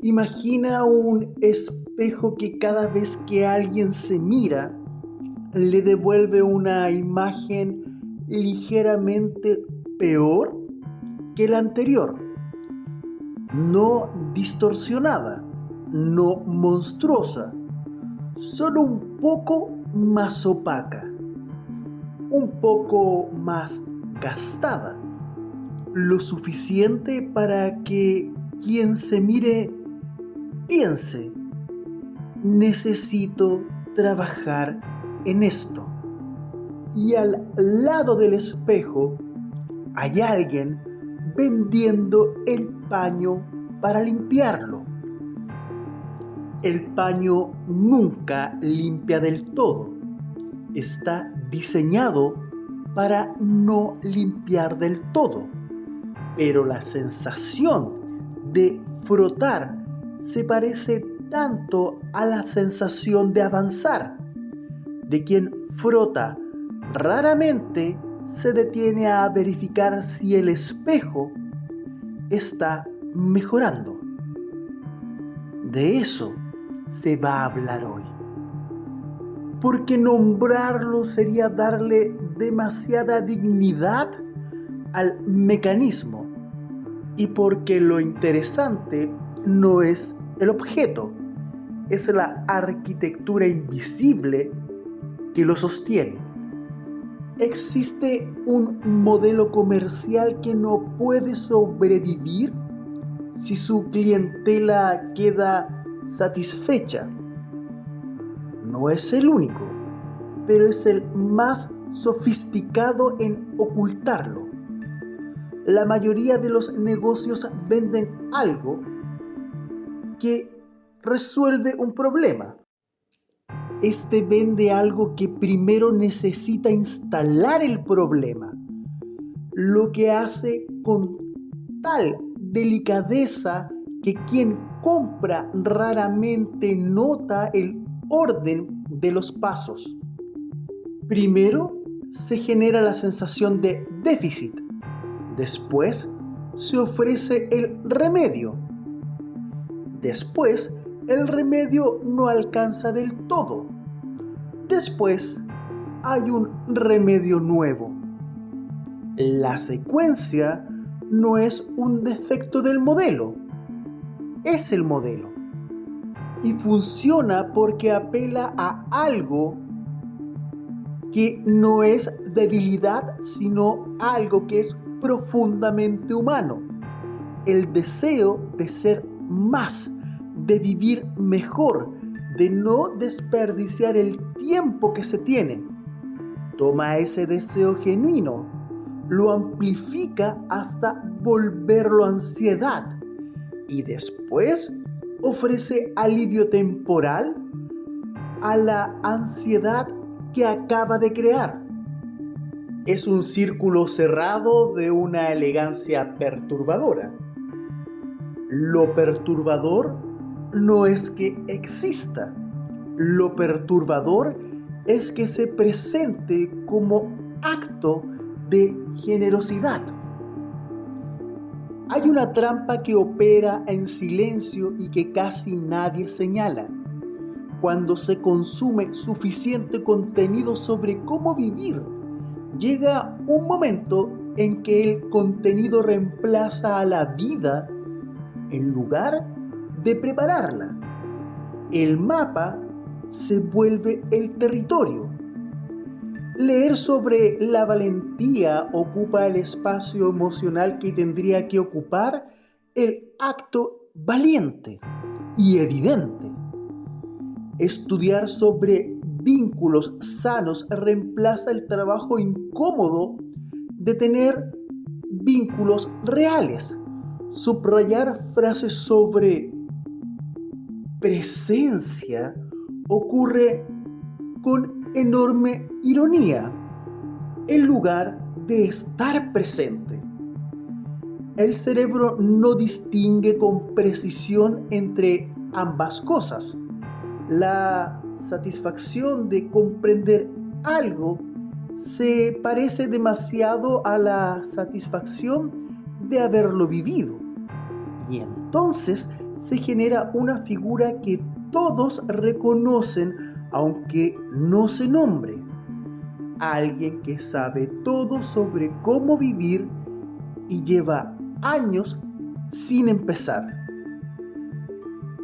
Imagina un espejo que cada vez que alguien se mira, le devuelve una imagen ligeramente peor que la anterior. No distorsionada, no monstruosa, solo un poco más opaca, un poco más gastada, lo suficiente para que quien se mire piense: necesito trabajar en esto. Y al lado del espejo hay alguien vendiendo el paño para limpiarlo. El paño nunca limpia del todo. Está diseñado para no limpiar del todo. Pero la sensación de frotar se parece tanto a la sensación de avanzar. De quien frota raramente se detiene a verificar si el espejo está mejorando. De eso se va a hablar hoy. Porque nombrarlo sería darle demasiada dignidad al mecanismo, y porque lo interesante no es el objeto, es la arquitectura invisible que lo sostiene. ¿Existe un modelo comercial que no puede sobrevivir si su clientela queda satisfecha? No es el único, pero es el más sofisticado en ocultarlo. La mayoría de los negocios venden algo que resuelve un problema. Este vende algo que primero necesita instalar el problema, lo que hace con tal delicadeza que quien compra raramente nota el orden de los pasos. Primero se genera la sensación de déficit. Después se ofrece el remedio. Después el remedio no alcanza del todo. Después hay un remedio nuevo. La secuencia no es un defecto del modelo, es el modelo. Y funciona porque apela a algo que no es debilidad, sino algo que es profundamente humano. El deseo de ser más, de vivir mejor, de no desperdiciar el tiempo que se tiene. Toma ese deseo genuino, lo amplifica hasta volverlo ansiedad y después ofrece alivio temporal a la ansiedad que acaba de crear. Es un círculo cerrado de una elegancia perturbadora. Lo perturbador no es que exista. Lo perturbador es que se presente como acto de generosidad. Hay una trampa que opera en silencio y que casi nadie señala. Cuando se consume suficiente contenido sobre cómo vivir, llega un momento en que el contenido reemplaza a la vida en lugar de prepararla. El mapa se vuelve el territorio. Leer sobre la valentía ocupa el espacio emocional que tendría que ocupar el acto valiente y evidente. Estudiar sobre vínculos sanos reemplaza el trabajo incómodo de tener vínculos reales. Subrayar frases sobre presencia ocurre con enorme ironía, en lugar de estar presente. El cerebro no distingue con precisión entre ambas cosas. La satisfacción de comprender algo se parece demasiado a la satisfacción de haberlo vivido, y entonces se genera una figura que todos reconocen aunque no se nombre. Alguien que sabe todo sobre cómo vivir y lleva años sin empezar.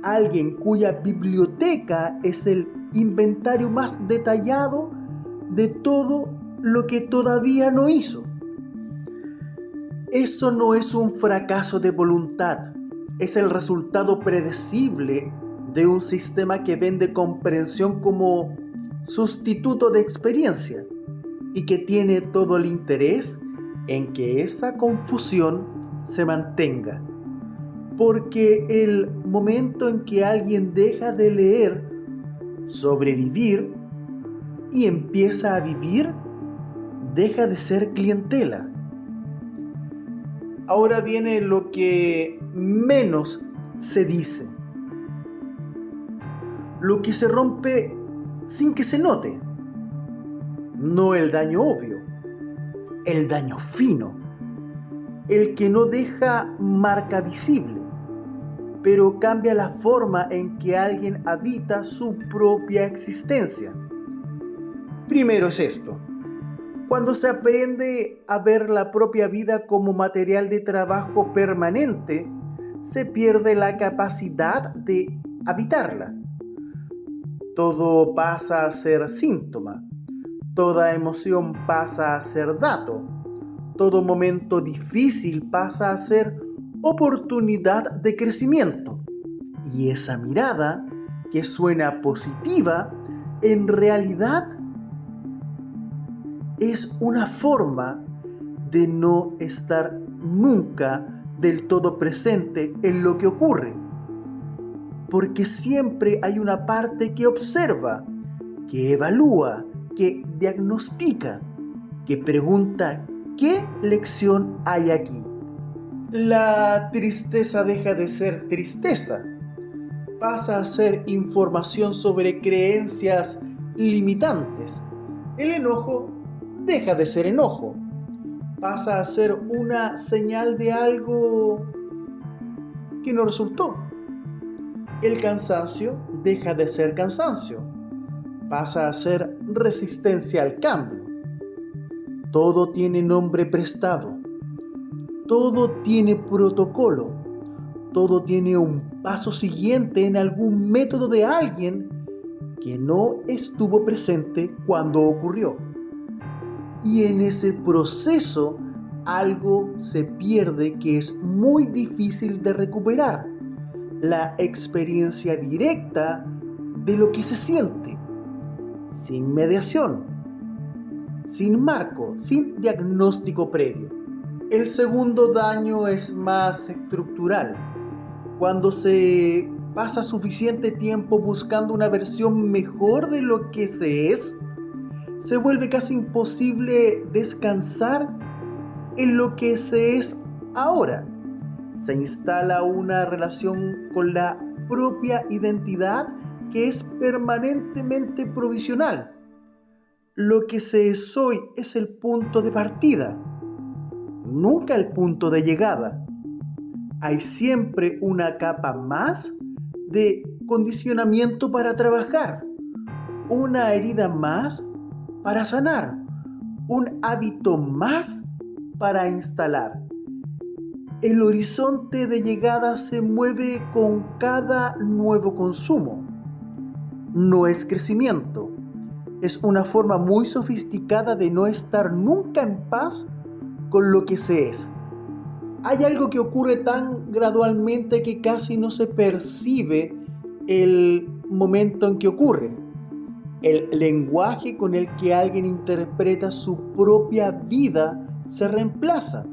Alguien cuya biblioteca es el inventario más detallado de todo lo que todavía no hizo. Eso no es un fracaso de voluntad, es el resultado predecible de un sistema que vende comprensión como sustituto de experiencia y que tiene todo el interés en que esa confusión se mantenga. Porque el momento en que alguien deja de leer sobre vivir y empieza a vivir, deja de ser clientela. Ahora viene lo que menos se dice, lo que se rompe sin que se note. No el daño obvio, el daño fino, el que no deja marca visible, pero cambia la forma en que alguien habita su propia existencia. Primero es esto: cuando se aprende a ver la propia vida como material de trabajo permanente, se pierde la capacidad de habitarla. Todo pasa a ser síntoma, toda emoción pasa a ser dato, todo momento difícil pasa a ser oportunidad de crecimiento. Y esa mirada, que suena positiva, en realidad es una forma de no estar nunca del todo presente en lo que ocurre. Porque siempre hay una parte que observa, que evalúa, que diagnostica, que pregunta ¿qué lección hay aquí? La tristeza deja de ser tristeza, pasa a ser información sobre creencias limitantes. El enojo deja de ser enojo, pasa a ser una señal de algo que no resultó. El cansancio deja de ser cansancio, pasa a ser resistencia al cambio. Todo tiene nombre prestado, todo tiene protocolo, todo tiene un paso siguiente en algún método de alguien que no estuvo presente cuando ocurrió. Y en ese proceso algo se pierde que es muy difícil de recuperar: la experiencia directa de lo que se siente, sin mediación, sin marco, sin diagnóstico previo. El segundo daño es más estructural. Cuando se pasa suficiente tiempo buscando una versión mejor de lo que se es, se vuelve casi imposible descansar en lo que se es ahora. Se instala una relación con la propia identidad que es permanentemente provisional. Lo que se es hoy es el punto de partida, nunca el punto de llegada. Hay siempre una capa más de condicionamiento para trabajar, una herida más para sanar, un hábito más para instalar. El horizonte de llegada se mueve con cada nuevo consumo. No es crecimiento, es una forma muy sofisticada de no estar nunca en paz con lo que se es. Hay algo que ocurre tan gradualmente que casi no se percibe el momento en que ocurre. El lenguaje con el que alguien interpreta su propia vida se reemplaza.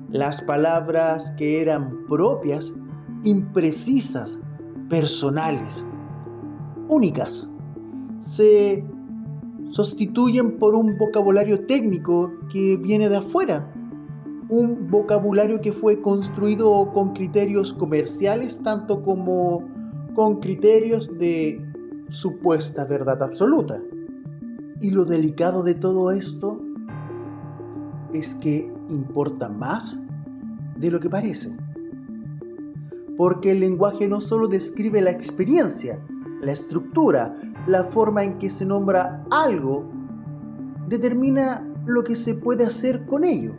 Las palabras que eran propias, imprecisas, personales, únicas, se sustituyen por un vocabulario técnico que viene de afuera. Un vocabulario que fue construido con criterios comerciales, tanto como con criterios de supuesta verdad absoluta. Y lo delicado de todo esto es que importa más de lo que parece. porque el lenguaje no solo describe la experiencia, la estructura, la forma en que se nombra algo, determina lo que se puede hacer con ello.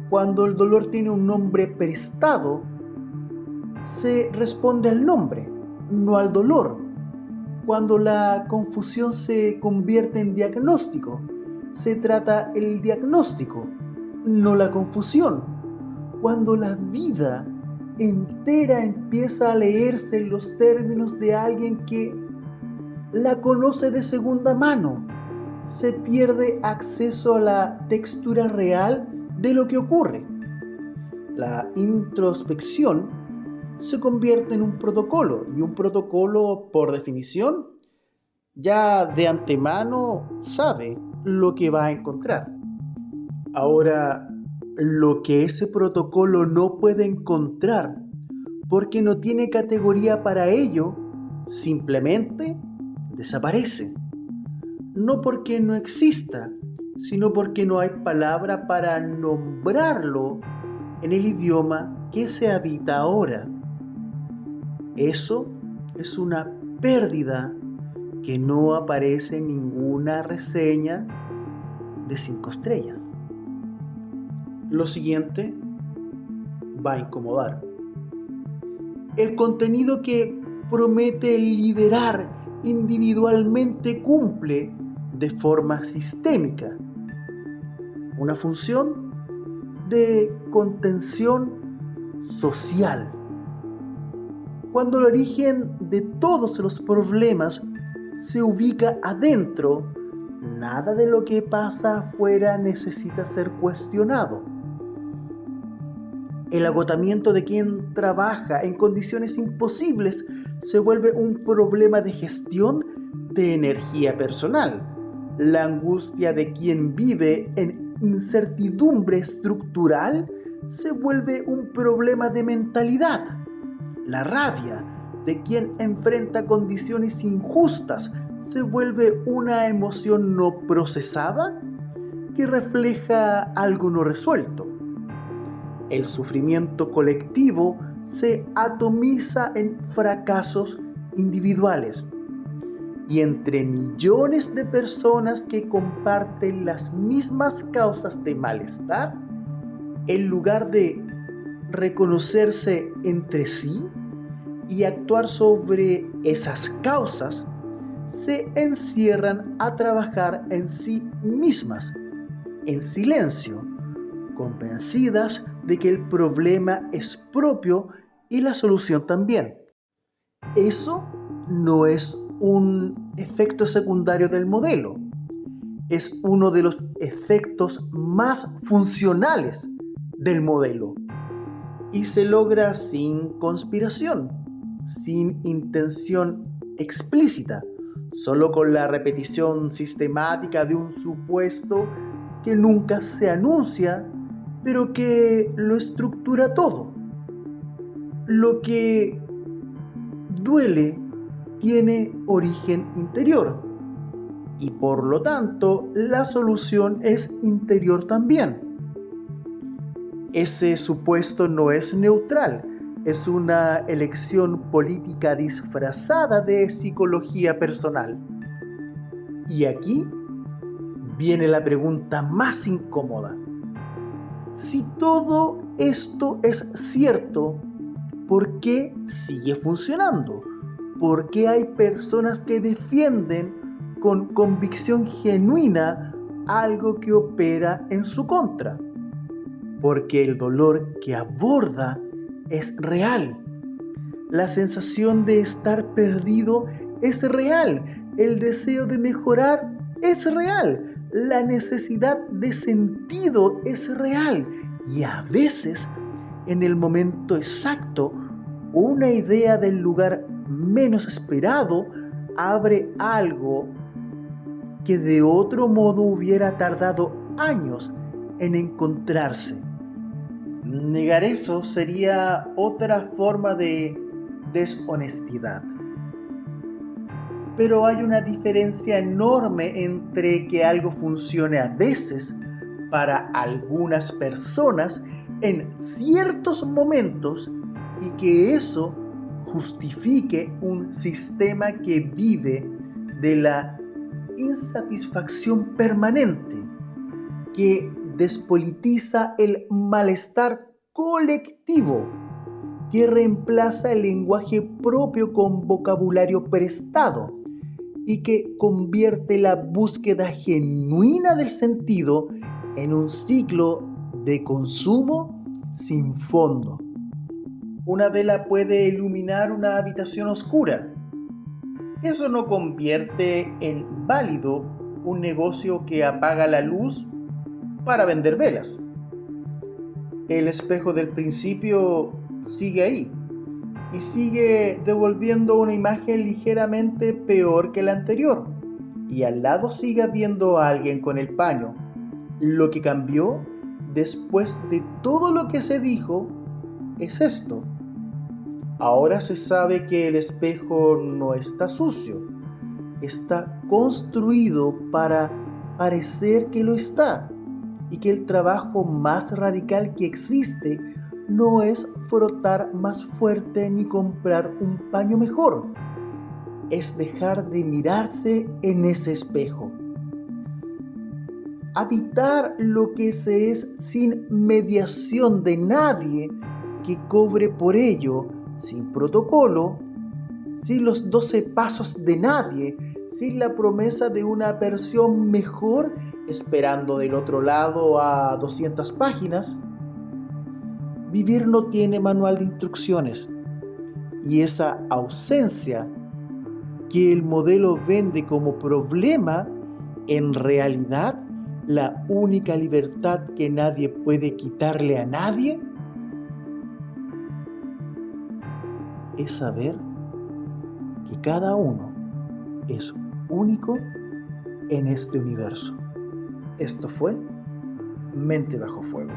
Cuando el dolor tiene un nombre prestado, se responde al nombre, no al dolor. Cuando la confusión se convierte en diagnóstico, se trata el diagnóstico, no la confusión. Cuando la vida entera empieza a leerse en los términos de alguien que la conoce de segunda mano, se pierde acceso a la textura real de lo que ocurre. La introspección se convierte en un protocolo, y un protocolo, por definición, ya de antemano sabe lo que va a encontrar. Ahora, lo que ese protocolo no puede encontrar, porque no tiene categoría para ello, simplemente desaparece. No porque no exista, sino porque no hay palabra para nombrarlo en el idioma que se habita ahora. Eso es una pérdida que no aparece en ninguna reseña de 5 estrellas. Lo siguiente va a incomodar. El contenido que promete liberar individualmente cumple de forma sistémica una función de contención social. Cuando el origen de todos los problemas se ubica adentro, nada de lo que pasa afuera necesita ser cuestionado. El agotamiento de quien trabaja en condiciones imposibles se vuelve un problema de gestión de energía personal. La angustia de quien vive en incertidumbre estructural se vuelve un problema de mentalidad. La rabia de quien enfrenta condiciones injustas se vuelve una emoción no procesada que refleja algo no resuelto. El sufrimiento colectivo se atomiza en fracasos individuales. Y entre millones de personas que comparten las mismas causas de malestar, en lugar de reconocerse entre sí y actuar sobre esas causas, se encierran a trabajar en sí mismas, en silencio, convencidas de que el problema es propio y la solución también. Eso no es un efecto secundario del modelo, es uno de los efectos más funcionales del modelo y se logra sin conspiración, sin intención explícita, solo con la repetición sistemática de un supuesto que nunca se anuncia, pero que lo estructura todo. Lo que duele tiene origen interior y por lo tanto la solución es interior también. Ese supuesto no es neutral, es una elección política disfrazada de psicología personal. Y aquí viene la pregunta más incómoda. Si todo esto es cierto, ¿por qué sigue funcionando? ¿Por qué hay personas que defienden con convicción genuina algo que opera en su contra? Porque el dolor que aborda es real. La sensación de estar perdido es real. El deseo de mejorar es real. La necesidad de sentido es real. Y a veces, en el momento exacto, una idea del lugar menos esperado abre algo que de otro modo hubiera tardado años en encontrarse. Negar eso sería otra forma de deshonestidad. Pero hay una diferencia enorme entre que algo funcione a veces para algunas personas en ciertos momentos y que eso justifique un sistema que vive de la insatisfacción permanente, que despolitiza el malestar colectivo, que reemplaza el lenguaje propio con vocabulario prestado y que convierte la búsqueda genuina del sentido en un ciclo de consumo sin fondo. Una vela puede iluminar una habitación oscura. Eso no convierte en válido un negocio que apaga la luz para vender velas. El espejo del principio sigue ahí y sigue devolviendo una imagen ligeramente peor que la anterior, y al lado sigue viendo a alguien con el paño. Lo que cambió después de todo lo que se dijo es esto: ahora se sabe que el espejo no está sucio, está construido para parecer que lo está, y que el trabajo más radical que existe no es frotar más fuerte ni comprar un paño mejor, es dejar de mirarse en ese espejo. Habitar lo que se es sin mediación de nadie que cobre por ello, sin protocolo, sin los 12 pasos de nadie, sin la promesa de una versión mejor esperando del otro lado a 200 páginas. Vivir no tiene manual de instrucciones, y esa ausencia que el modelo vende como problema, en realidad la única libertad que nadie puede quitarle a nadie es saber que cada uno es único en este universo. Esto fue Mente Bajo Fuego.